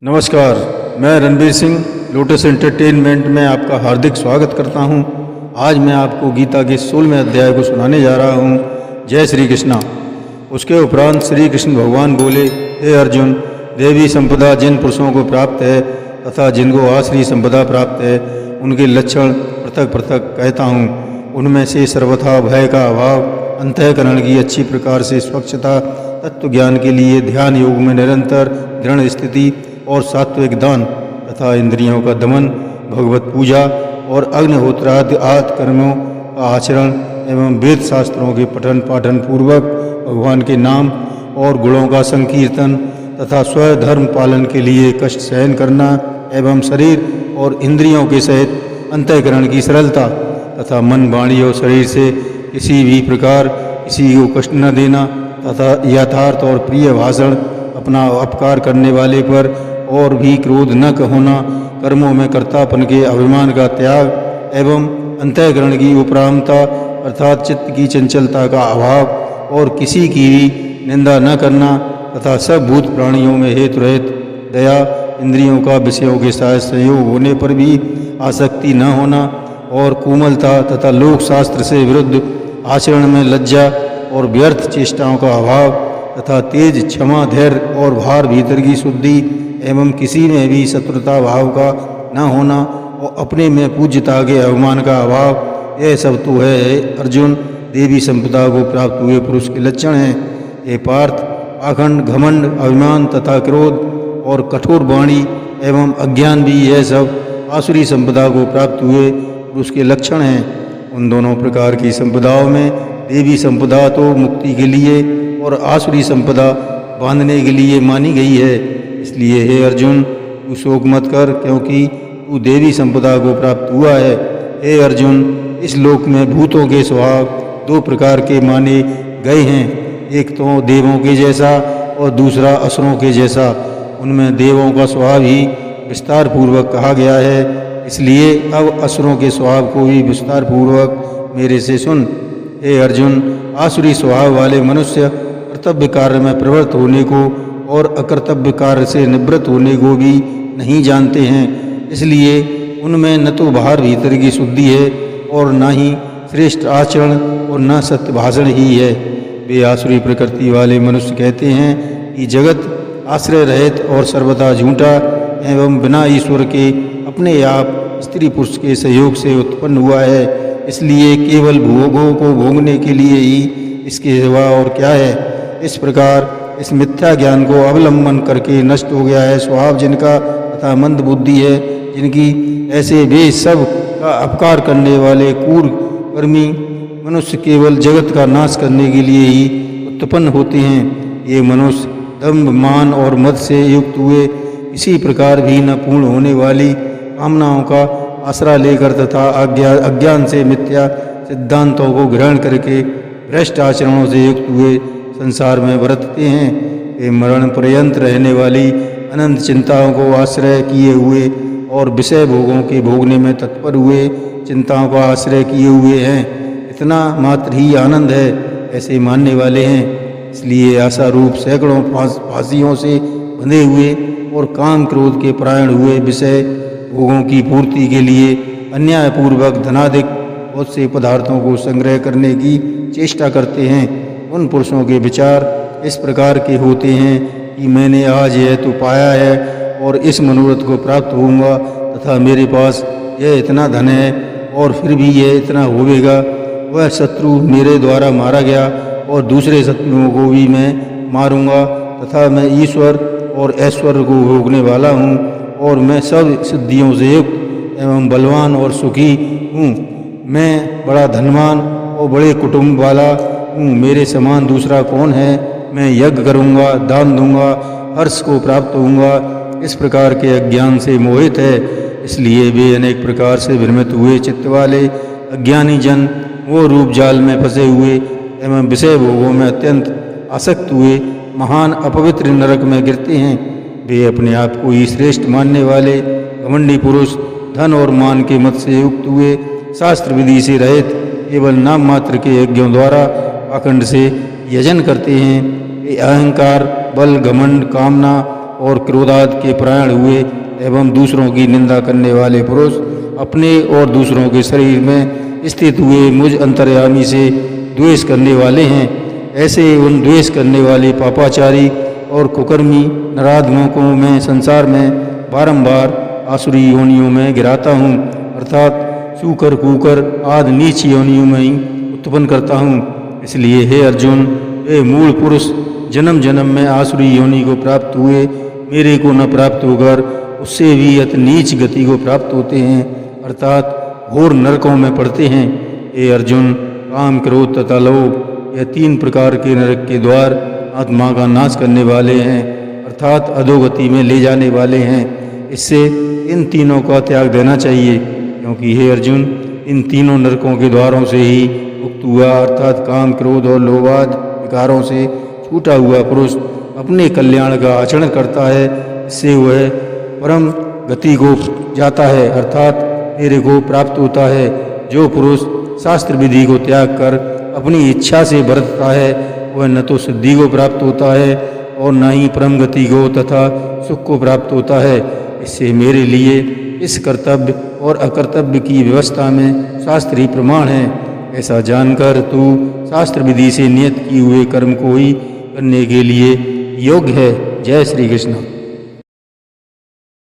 नमस्कार, मैं Ranbir Singh lotus entertainment में आपका हार्दिक स्वागत करता हूं। आज मैं आपको गीता के 16वें अध्याय को सुनाने जा रहा हूं। जय श्री कृष्णा। उसके उपरांत श्री कृष्ण भगवान बोले, हे अर्जुन, देवी संपदा जिन पुरुषों को प्राप्त है तथा जिनको आश्री संपदा प्राप्त है, उनके लक्षण पृथक पृथक कहता हूँ। उनमें से सर्वथा भय का अभाव, अंतःकरण की अच्छी प्रकार से स्वच्छता, तत्व ज्ञान के लिए ध्यान योग में निरंतर दृढ़ स्थिति और सात्विक दान तथा इंद्रियों का दमन, भगवत पूजा और अग्निहोत्रादि आदि कर्मों का आचरण एवं वेद शास्त्रों के पठन पाठन पूर्वक भगवान के नाम और गुणों का संकीर्तन तथा स्वधर्म पालन के लिए कष्ट सहन करना एवं शरीर और इंद्रियों के सहित अंतःकरण की सरलता तथा मन, वाणी और शरीर से किसी भी प्रकार किसी को कष्ट न देना तथा यथार्थ और प्रिय भाषण, अपना अपकार करने वाले पर और भी क्रोध न होना, कर्मों में कर्तापन के अभिमान का त्याग एवं अंतःकरण की उपरामता अर्थात चित्त की चंचलता का अभाव और किसी की भी निंदा न करना तथा सब भूत प्राणियों में हेतु रहित दया, इंद्रियों का विषयों के साथ संयोग होने पर भी आसक्ति न होना और कोमलता तथा लोक शास्त्र से विरुद्ध आचरण में लज्जा और व्यर्थ चेष्टाओं का अभाव तथा तेज, क्षमा, धैर्य और भार भीतर की शुद्धि एवं किसी में भी शत्रुता भाव का न होना और अपने में पूज्यता के अभिमान का अभाव, यह सब तो है अर्जुन देवी संपदा को प्राप्त हुए पुरुष के लक्षण हैं। ये पार्थ, पाखंड, घमंड, अभिमान तथा क्रोध और कठोर वाणी एवं अज्ञान भी यह सब आसुरी संपदा को प्राप्त हुए पुरुष के लक्षण हैं। उन दोनों प्रकार की संपदाओं में देवी संपदा तो मुक्ति के लिए और आसुरी संपदा बांधने के लिए मानी गई है। इसलिए हे अर्जुन, तू शोक मत कर, क्योंकि तू देवी संपदा को प्राप्त हुआ है। हे अर्जुन, इस लोक में भूतों के स्वभाव दो प्रकार के माने गए हैं, एक तो देवों के जैसा और दूसरा असुरों के जैसा। उनमें देवों का स्वभाव ही विस्तार पूर्वक कहा गया है, इसलिए अब असुरों के स्वभाव को भी विस्तार पूर्वक मेरे से सुन। हे अर्जुन, आसुरी स्वभाव वाले मनुष्य कर्तव्य कार्य में प्रवृत्त होने को और अकर्तव्य कार्य से निवृत्त होने को भी नहीं जानते हैं, इसलिए उनमें न तो बाहर भीतर की शुद्धि है और न ही श्रेष्ठ आचरण और न सत्य भाषण ही है। वे आसुरी प्रकृति वाले मनुष्य कहते हैं कि जगत आश्रय रहित और सर्वदा झूठा एवं बिना ईश्वर के अपने आप स्त्री पुरुष के सहयोग से उत्पन्न हुआ है, इसलिए केवल भोगों को भोगने के लिए ही इसके सिवा और क्या है। इस प्रकार इस मिथ्या ज्ञान को अवलंबन करके नष्ट हो गया है स्वभाव जिनका तथा मंद बुद्धि है जिनकी, ऐसे वे सब का अपकार करने वाले क्रूर कर्मी मनुष्य केवल जगत का नाश करने के लिए ही उत्पन्न होते हैं। ये मनुष्य दंभ, मान और मद से युक्त हुए इसी प्रकार भी न पूर्ण होने वाली कामनाओं का आसरा लेकर तथा अज्ञान से मिथ्या सिद्धांतों को ग्रहण करके भ्रष्ट आचरणों से युक्त हुए संसार में बरतते हैं। वे मरण पर्यंत रहने वाली अनंत चिंताओं को आश्रय किए हुए और विषय भोगों के भोगने में तत्पर हुए चिंताओं का आश्रय किए हुए हैं। इतना मात्र ही आनंद है, ऐसे मानने वाले हैं। इसलिए आशा रूप सैकड़ों फांसियों से बंधे हुए और काम क्रोध के परायण हुए विषय भोगों की पूर्ति के लिए अन्यायपूर्वक धनाधिक बहुत से पदार्थों को संग्रह करने की चेष्टा करते हैं। उन पुरुषों के विचार इस प्रकार के होते हैं कि मैंने आज यह तो पाया है और इस मनोरथ को प्राप्त होऊंगा तथा मेरे पास यह इतना धन है और फिर भी यह इतना होवेगा। वह शत्रु मेरे द्वारा मारा गया और दूसरे शत्रुओं को भी मैं मारूंगा तथा मैं ईश्वर और ऐश्वर्य को भोगने वाला हूँ और मैं सब सिद्धियों से युक्त एवं बलवान और सुखी हूँ। मैं बड़ा धनवान और बड़े कुटुंब वाला हूँ, मेरे समान दूसरा कौन है। मैं यज्ञ करूँगा, दान दूंगा, हर्ष को प्राप्त होऊंगा। इस प्रकार के अज्ञान से मोहित है, इसलिए वे अनेक प्रकार से भ्रमित हुए चित्त वाले अज्ञानी जन वो रूप जाल में फंसे हुए एवं विषय भोगों में अत्यंत आसक्त हुए महान अपवित्र नरक में गिरते हैं। वे अपने आप को ही श्रेष्ठ मानने वाले घमंडी पुरुष धन और मान के मत से युक्त हुए शास्त्र विधि से रहित केवल नाम मात्र के यज्ञों द्वारा पाखंड से यजन करते हैं। ये अहंकार, बल, घमंड, कामना और क्रोधाद के परायण हुए एवं दूसरों की निंदा करने वाले पुरुष अपने और दूसरों के शरीर में स्थित हुए मुझ अंतर्यामी से द्वेष करने वाले हैं। ऐसे उन द्वेष करने वाले पापाचारी और कुकर्मी नराधमों को मैं संसार में बारंबार आसुरी योनियों में गिराता हूँ, अर्थात सूकर कूकर आदि नीच योनियों में ही उत्पन्न करता हूँ। इसलिए हे अर्जुन, ये मूल पुरुष जन्म जन्म में आसुरी योनि को प्राप्त हुए मेरे को न प्राप्त होकर उससे भी अति नीच गति को प्राप्त होते हैं, अर्थात घोर नरकों में पड़ते हैं। हे अर्जुन, काम क्रोध तथा लोभ यह 3 प्रकार के नरक के द्वार आत्मा का नाश करने वाले हैं, अर्थात अधोगति में ले जाने वाले हैं। इससे इन तीनों का त्याग देना चाहिए, क्योंकि हे अर्जुन, इन तीनों नरकों के द्वारों से ही मुक्त हुआ, अर्थात काम क्रोध और लोभाद विकारों से छूटा हुआ पुरुष अपने कल्याण का आचरण करता है। इससे वह परम गति को जाता है, अर्थात मेरे को प्राप्त होता है। जो पुरुष शास्त्र विधि को त्याग कर अपनी इच्छा से बरतता है वह न तो सिद्धि को प्राप्त होता है और न ही परम गति को तथा सुख को प्राप्त होता है। इससे मेरे लिए इस कर्तव्य और अकर्तव्य की व्यवस्था में शास्त्रीय प्रमाण है। ऐसा जानकर तू शास्त्र विधि से नियत किए हुए कर्म को ही करने के लिए योग्य है। जय श्री कृष्ण।